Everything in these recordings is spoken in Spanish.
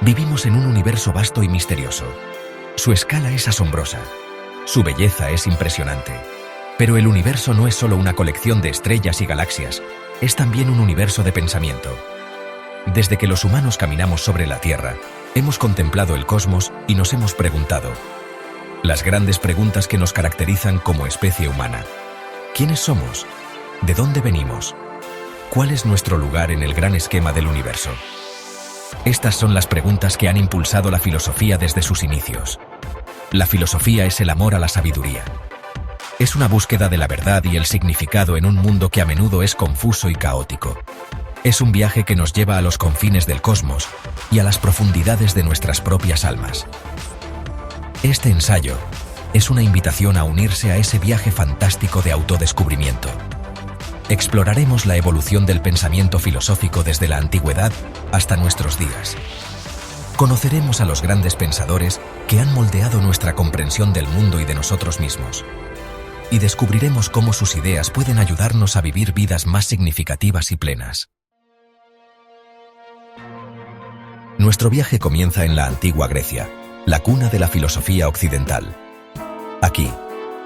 Vivimos en un universo vasto y misterioso. Su escala es asombrosa. Su belleza es impresionante. Pero el universo no es solo una colección de estrellas y galaxias, es también un universo de pensamiento. Desde que los humanos caminamos sobre la Tierra, hemos contemplado el cosmos y nos hemos preguntado las grandes preguntas que nos caracterizan como especie humana. ¿Quiénes somos? ¿De dónde venimos? ¿Cuál es nuestro lugar en el gran esquema del universo? Estas son las preguntas que han impulsado la filosofía desde sus inicios. La filosofía es el amor a la sabiduría. Es una búsqueda de la verdad y el significado en un mundo que a menudo es confuso y caótico. Es un viaje que nos lleva a los confines del cosmos y a las profundidades de nuestras propias almas. Este ensayo es una invitación a unirse a ese viaje fantástico de autodescubrimiento. Exploraremos la evolución del pensamiento filosófico desde la antigüedad hasta nuestros días. Conoceremos a los grandes pensadores que han moldeado nuestra comprensión del mundo y de nosotros mismos. Y descubriremos cómo sus ideas pueden ayudarnos a vivir vidas más significativas y plenas. Nuestro viaje comienza en la antigua Grecia, la cuna de la filosofía occidental. Aquí,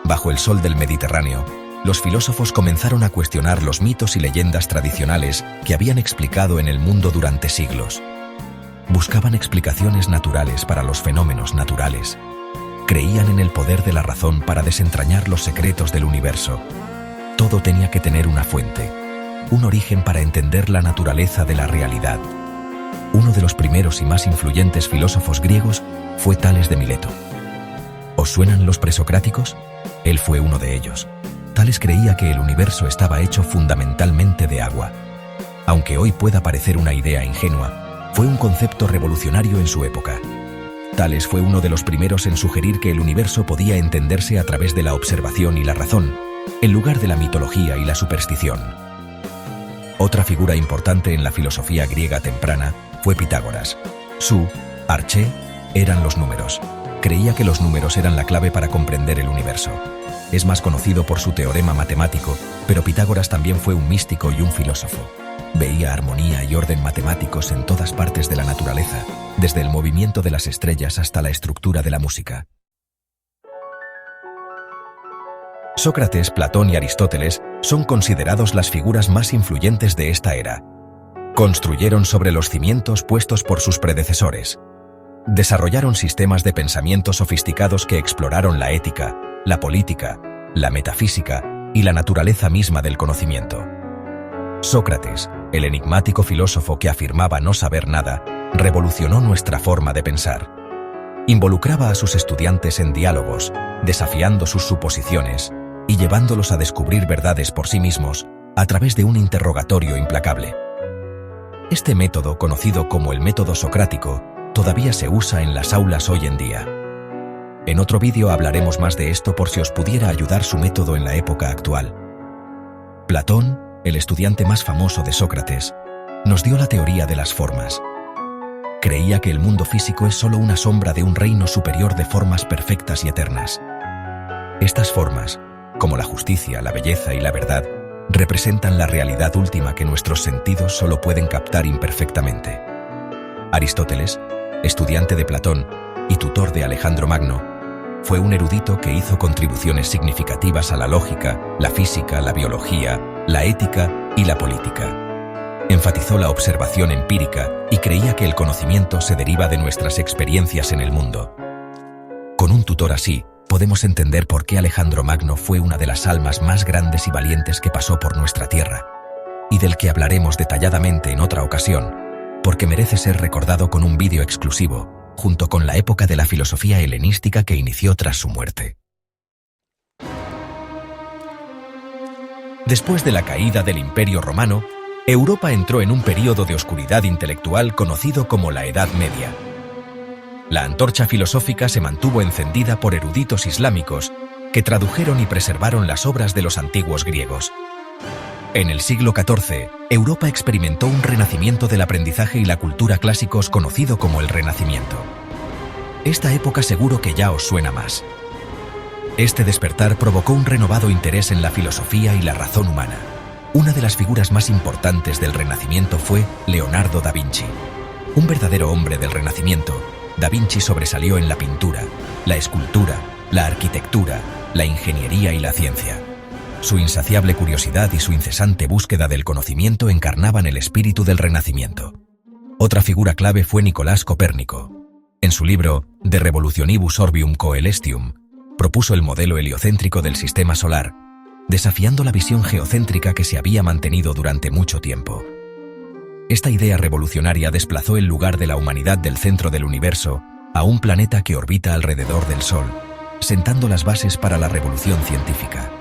bajo el sol del Mediterráneo, los filósofos comenzaron a cuestionar los mitos y leyendas tradicionales que habían explicado en el mundo durante siglos. Buscaban explicaciones naturales para los fenómenos naturales. Creían en el poder de la razón para desentrañar los secretos del universo. Todo tenía que tener una fuente, un origen para entender la naturaleza de la realidad. Uno de los primeros y más influyentes filósofos griegos fue Tales de Mileto. ¿Os suenan los presocráticos? Él fue uno de ellos. Tales creía que el universo estaba hecho fundamentalmente de agua. Aunque hoy pueda parecer una idea ingenua, fue un concepto revolucionario en su época. Tales fue uno de los primeros en sugerir que el universo podía entenderse a través de la observación y la razón, en lugar de la mitología y la superstición. Otra figura importante en la filosofía griega temprana fue Pitágoras. Su arché eran los números. Creía que los números eran la clave para comprender el universo. Es más conocido por su teorema matemático, pero Pitágoras también fue un místico y un filósofo. Veía armonía y orden matemáticos en todas partes de la naturaleza, desde el movimiento de las estrellas hasta la estructura de la música. Sócrates, Platón y Aristóteles son considerados las figuras más influyentes de esta era. Construyeron sobre los cimientos puestos por sus predecesores. Desarrollaron sistemas de pensamiento sofisticados que exploraron la ética, la política, la metafísica y la naturaleza misma del conocimiento. Sócrates, el enigmático filósofo que afirmaba no saber nada, revolucionó nuestra forma de pensar. Involucraba a sus estudiantes en diálogos, desafiando sus suposiciones y llevándolos a descubrir verdades por sí mismos a través de un interrogatorio implacable. Este método, conocido como el método socrático, todavía se usa en las aulas hoy en día. En otro vídeo hablaremos más de esto por si os pudiera ayudar su método en la época actual. Platón, el estudiante más famoso de Sócrates, nos dio la teoría de las formas. Creía que el mundo físico es solo una sombra de un reino superior de formas perfectas y eternas. Estas formas, como la justicia, la belleza y la verdad, representan la realidad última que nuestros sentidos solo pueden captar imperfectamente. Aristóteles, estudiante de Platón y tutor de Alejandro Magno, fue un erudito que hizo contribuciones significativas a la lógica, la física, la biología, la ética y la política. Enfatizó la observación empírica y creía que el conocimiento se deriva de nuestras experiencias en el mundo. Con un tutor así, podemos entender por qué Alejandro Magno fue una de las almas más grandes y valientes que pasó por nuestra tierra, y del que hablaremos detalladamente en otra ocasión, porque merece ser recordado con un vídeo exclusivo, junto con la época de la filosofía helenística que inició tras su muerte. Después de la caída del Imperio Romano, Europa entró en un período de oscuridad intelectual conocido como la Edad Media. La antorcha filosófica se mantuvo encendida por eruditos islámicos que tradujeron y preservaron las obras de los antiguos griegos. En el siglo XIV, Europa experimentó un renacimiento del aprendizaje y la cultura clásicos conocido como el Renacimiento. Esta época seguro que ya os suena más. Este despertar provocó un renovado interés en la filosofía y la razón humana. Una de las figuras más importantes del Renacimiento fue Leonardo da Vinci. Un verdadero hombre del Renacimiento, Da Vinci sobresalió en la pintura, la escultura, la arquitectura, la ingeniería y la ciencia. Su insaciable curiosidad y su incesante búsqueda del conocimiento encarnaban el espíritu del Renacimiento. Otra figura clave fue Nicolás Copérnico. En su libro De Revolutionibus Orbium Coelestium, propuso el modelo heliocéntrico del sistema solar, desafiando la visión geocéntrica que se había mantenido durante mucho tiempo. Esta idea revolucionaria desplazó el lugar de la humanidad del centro del universo a un planeta que orbita alrededor del Sol, sentando las bases para la revolución científica.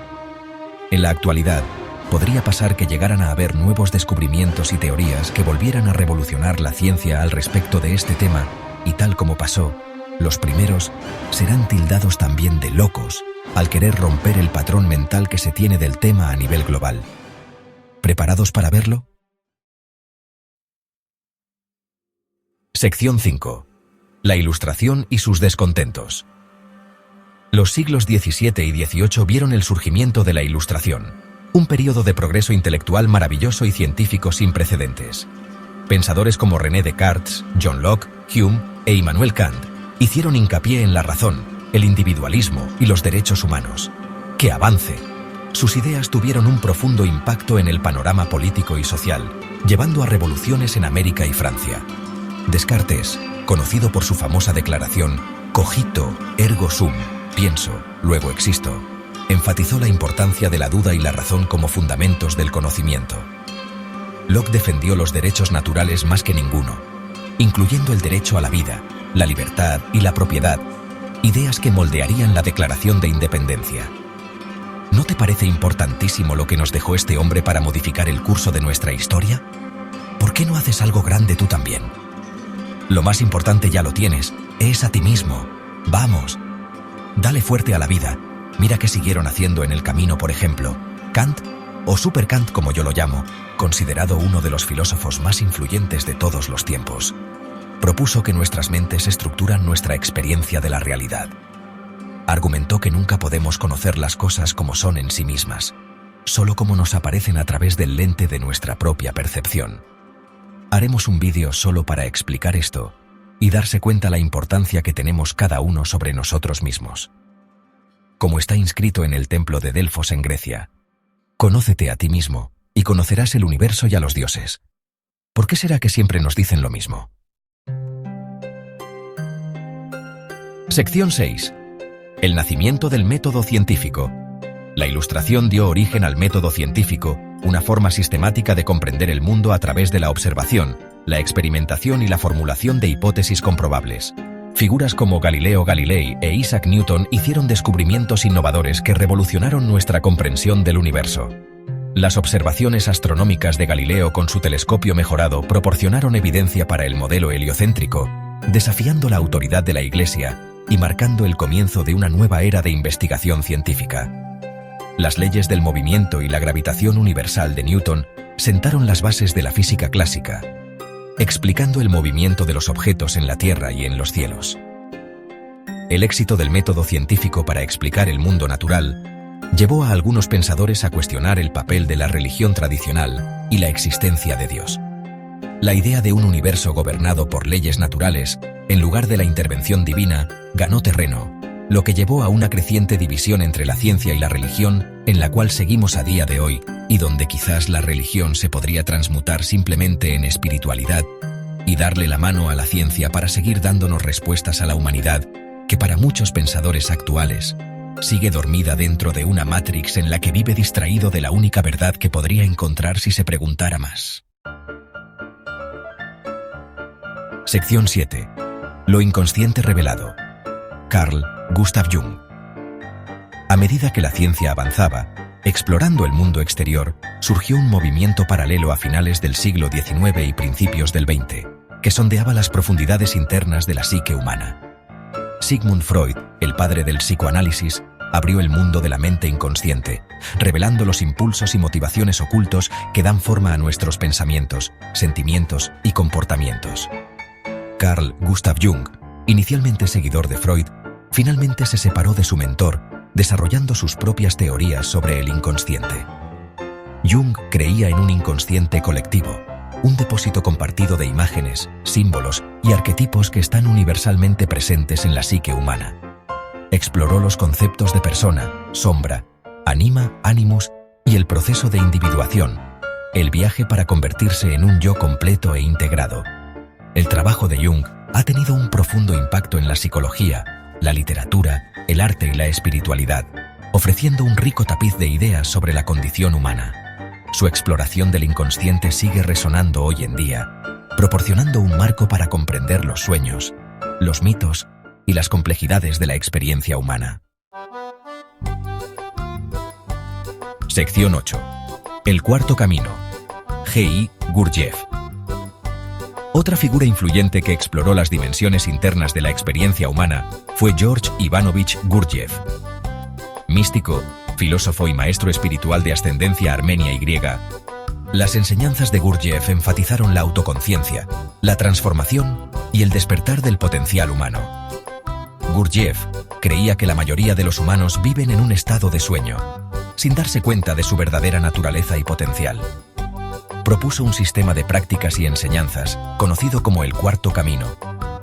En la actualidad, podría pasar que llegaran a haber nuevos descubrimientos y teorías que volvieran a revolucionar la ciencia al respecto de este tema, y tal como pasó, los primeros serán tildados también de locos al querer romper el patrón mental que se tiene del tema a nivel global. ¿Preparados para verlo? Sección 5. La Ilustración y sus descontentos. Los siglos XVII y XVIII vieron el surgimiento de la Ilustración, un período de progreso intelectual maravilloso y científico sin precedentes. Pensadores como René Descartes, John Locke, Hume e Immanuel Kant hicieron hincapié en la razón, el individualismo y los derechos humanos. ¡Qué avance! Sus ideas tuvieron un profundo impacto en el panorama político y social, llevando a revoluciones en América y Francia. Descartes, conocido por su famosa declaración «Cogito, ergo sum», pienso, luego existo, enfatizó la importancia de la duda y la razón como fundamentos del conocimiento. Locke defendió los derechos naturales más que ninguno, incluyendo el derecho a la vida, la libertad y la propiedad, ideas que moldearían la Declaración de Independencia. ¿No te parece importantísimo lo que nos dejó este hombre para modificar el curso de nuestra historia? ¿Por qué no haces algo grande tú también? Lo más importante ya lo tienes, es a ti mismo. Vamos, dale fuerte a la vida. Mira qué siguieron haciendo en el camino, por ejemplo, Kant, o Super Kant como yo lo llamo, considerado uno de los filósofos más influyentes de todos los tiempos. Propuso que nuestras mentes estructuran nuestra experiencia de la realidad. Argumentó que nunca podemos conocer las cosas como son en sí mismas, solo como nos aparecen a través del lente de nuestra propia percepción. Haremos un vídeo solo para explicar esto y darse cuenta la importancia que tenemos cada uno sobre nosotros mismos. Como está inscrito en el templo de Delfos en Grecia, conócete a ti mismo y conocerás el universo y a los dioses. ¿Por qué será que siempre nos dicen lo mismo? Sección 6. El nacimiento del método científico. La Ilustración dio origen al método científico, una forma sistemática de comprender el mundo a través de la observación, la experimentación y la formulación de hipótesis comprobables. Figuras como Galileo Galilei e Isaac Newton hicieron descubrimientos innovadores que revolucionaron nuestra comprensión del universo. Las observaciones astronómicas de Galileo con su telescopio mejorado proporcionaron evidencia para el modelo heliocéntrico, desafiando la autoridad de la Iglesia y marcando el comienzo de una nueva era de investigación científica. Las leyes del movimiento y la gravitación universal de Newton sentaron las bases de la física clásica, explicando el movimiento de los objetos en la Tierra y en los cielos. El éxito del método científico para explicar el mundo natural llevó a algunos pensadores a cuestionar el papel de la religión tradicional y la existencia de Dios. La idea de un universo gobernado por leyes naturales, en lugar de la intervención divina, ganó terreno, lo que llevó a una creciente división entre la ciencia y la religión, en la cual seguimos a día de hoy, y donde quizás la religión se podría transmutar simplemente en espiritualidad y darle la mano a la ciencia para seguir dándonos respuestas a la humanidad, que para muchos pensadores actuales sigue dormida dentro de una Matrix en la que vive distraído de la única verdad que podría encontrar si se preguntara más. Sección 7. Lo inconsciente revelado. Carl Gustav Jung. A medida que la ciencia avanzaba, explorando el mundo exterior, surgió un movimiento paralelo a finales del siglo XIX y principios del XX, que sondeaba las profundidades internas de la psique humana. Sigmund Freud, el padre del psicoanálisis, abrió el mundo de la mente inconsciente, revelando los impulsos y motivaciones ocultos que dan forma a nuestros pensamientos, sentimientos y comportamientos. Carl Gustav Jung, inicialmente seguidor de Freud, finalmente se separó de su mentor, desarrollando sus propias teorías sobre el inconsciente. Jung creía en un inconsciente colectivo, un depósito compartido de imágenes, símbolos y arquetipos que están universalmente presentes en la psique humana. Exploró los conceptos de persona, sombra, anima, animus y el proceso de individuación, el viaje para convertirse en un yo completo e integrado. El trabajo de Jung ha tenido un profundo impacto en la psicología, la literatura, el arte y la espiritualidad, ofreciendo un rico tapiz de ideas sobre la condición humana. Su exploración del inconsciente sigue resonando hoy en día, proporcionando un marco para comprender los sueños, los mitos y las complejidades de la experiencia humana. Sección 8. El cuarto camino. G.I. Gurdjieff. Otra figura influyente que exploró las dimensiones internas de la experiencia humana fue George Ivanovich Gurdjieff. Místico, filósofo y maestro espiritual de ascendencia armenia y griega, las enseñanzas de Gurdjieff enfatizaron la autoconciencia, la transformación y el despertar del potencial humano. Gurdjieff creía que la mayoría de los humanos viven en un estado de sueño, sin darse cuenta de su verdadera naturaleza y potencial. Propuso un sistema de prácticas y enseñanzas, conocido como el Cuarto Camino,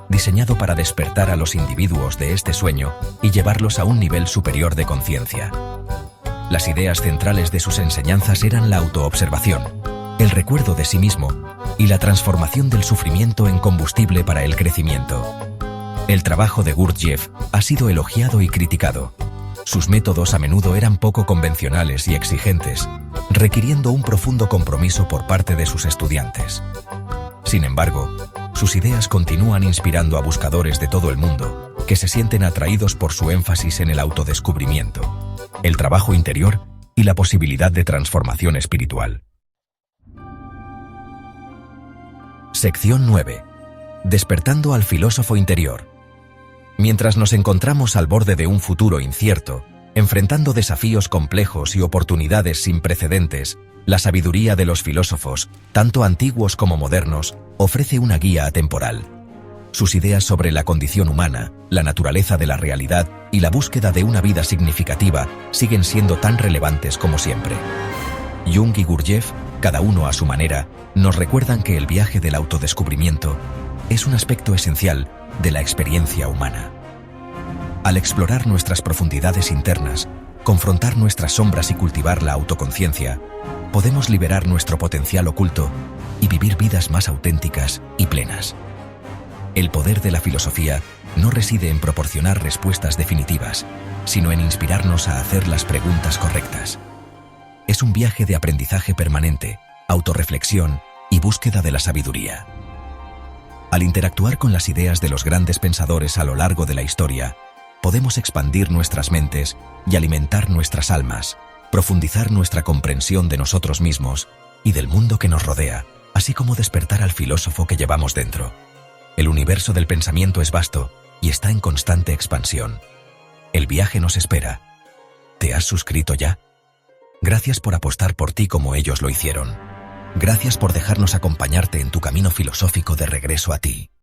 diseñado para despertar a los individuos de este sueño y llevarlos a un nivel superior de conciencia. Las ideas centrales de sus enseñanzas eran la autoobservación, el recuerdo de sí mismo y la transformación del sufrimiento en combustible para el crecimiento. El trabajo de Gurdjieff ha sido elogiado y criticado. Sus métodos a menudo eran poco convencionales y exigentes, requiriendo un profundo compromiso por parte de sus estudiantes. Sin embargo, sus ideas continúan inspirando a buscadores de todo el mundo, que se sienten atraídos por su énfasis en el autodescubrimiento, el trabajo interior y la posibilidad de transformación espiritual. Sección 9. Despertando al filósofo interior. Mientras nos encontramos al borde de un futuro incierto, enfrentando desafíos complejos y oportunidades sin precedentes, la sabiduría de los filósofos, tanto antiguos como modernos, ofrece una guía atemporal. Sus ideas sobre la condición humana, la naturaleza de la realidad y la búsqueda de una vida significativa siguen siendo tan relevantes como siempre. Jung y Gurdjieff, cada uno a su manera, nos recuerdan que el viaje del autodescubrimiento es un aspecto esencial de la experiencia humana. Al explorar nuestras profundidades internas, confrontar nuestras sombras y cultivar la autoconciencia, podemos liberar nuestro potencial oculto y vivir vidas más auténticas y plenas. El poder de la filosofía no reside en proporcionar respuestas definitivas, sino en inspirarnos a hacer las preguntas correctas. Es un viaje de aprendizaje permanente, autorreflexión y búsqueda de la sabiduría. Al interactuar con las ideas de los grandes pensadores a lo largo de la historia, podemos expandir nuestras mentes y alimentar nuestras almas, profundizar nuestra comprensión de nosotros mismos y del mundo que nos rodea, así como despertar al filósofo que llevamos dentro. El universo del pensamiento es vasto y está en constante expansión. El viaje nos espera. ¿Te has suscrito ya? Gracias por apostar por ti como ellos lo hicieron. Gracias por dejarnos acompañarte en tu camino filosófico de regreso a ti.